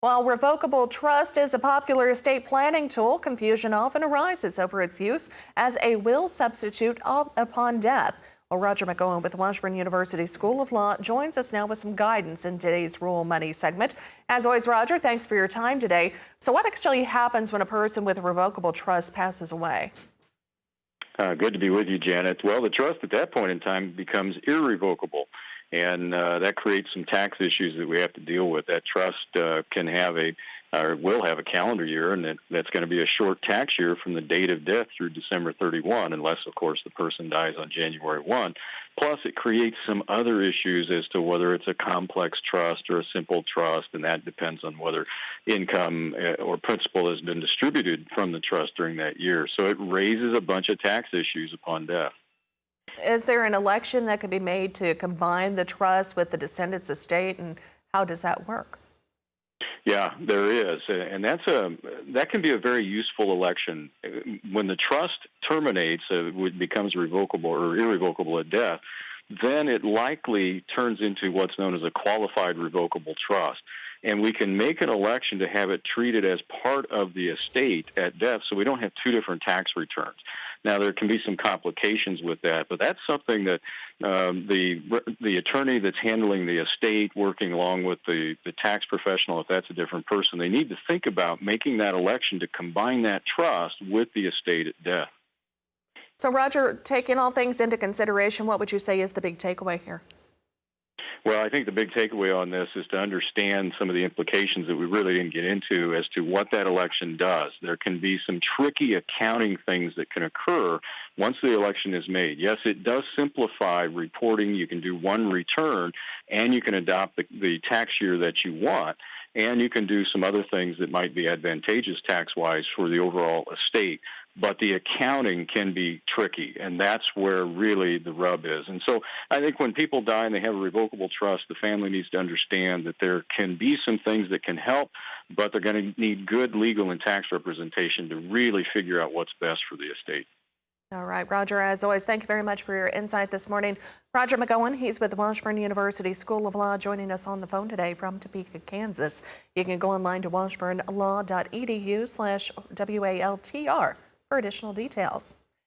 While revocable trust is a popular estate planning tool, confusion often arises over its use as a will substitute upon death. Well, Roger McEowen with Washburn University School of Law joins us now with some guidance in today's Rural Money segment. As always, Roger, thanks for your time today. So what actually happens when a person with a revocable trust passes away? Good to be with you, Janet. Well, the trust at that point in time becomes irrevocable, and that creates some tax issues that we have to deal with. That trust can have or will have a calendar year, and that's going to be a short tax year from the date of death through December 31, unless, of course, the person dies on January 1. Plus, it creates some other issues as to whether it's a complex trust or a simple trust, and that depends on whether income or principal has been distributed from the trust during that year. So it raises a bunch of tax issues upon death. Is there an election that could be made to combine the trust with the descendant's estate, and how does that work? Yeah, there is, and that can be a very useful election. When the trust terminates, it becomes revocable or irrevocable at death, then it likely turns into what's known as a qualified revocable trust. And we can make an election to have it treated as part of the estate at death, so we don't have two different tax returns. Now, there can be some complications with that, but that's something that the attorney that's handling the estate, working along with the tax professional, if that's a different person, they need to think about making that election to combine that trust with the estate at death. So, Roger, taking all things into consideration, what would you say is the big takeaway here? Well, I think the big takeaway on this is to understand some of the implications that we really didn't get into as to what that election does. There can be some tricky accounting things that can occur once the election is made. Yes, it does simplify reporting. You can do one return, and you can adopt the tax year that you want, and you can do some other things that might be advantageous tax-wise for the overall estate. But the accounting can be tricky, and that's where really the rub is. And so I think when people die and they have a revocable trust, the family needs to understand that there can be some things that can help, but they're going to need good legal and tax representation to really figure out what's best for the estate. All right, Roger, as always, thank you very much for your insight this morning. Roger McEowen, he's with the Washburn University School of Law, joining us on the phone today from Topeka, Kansas. You can go online to washburnlaw.edu/WALTR for additional details.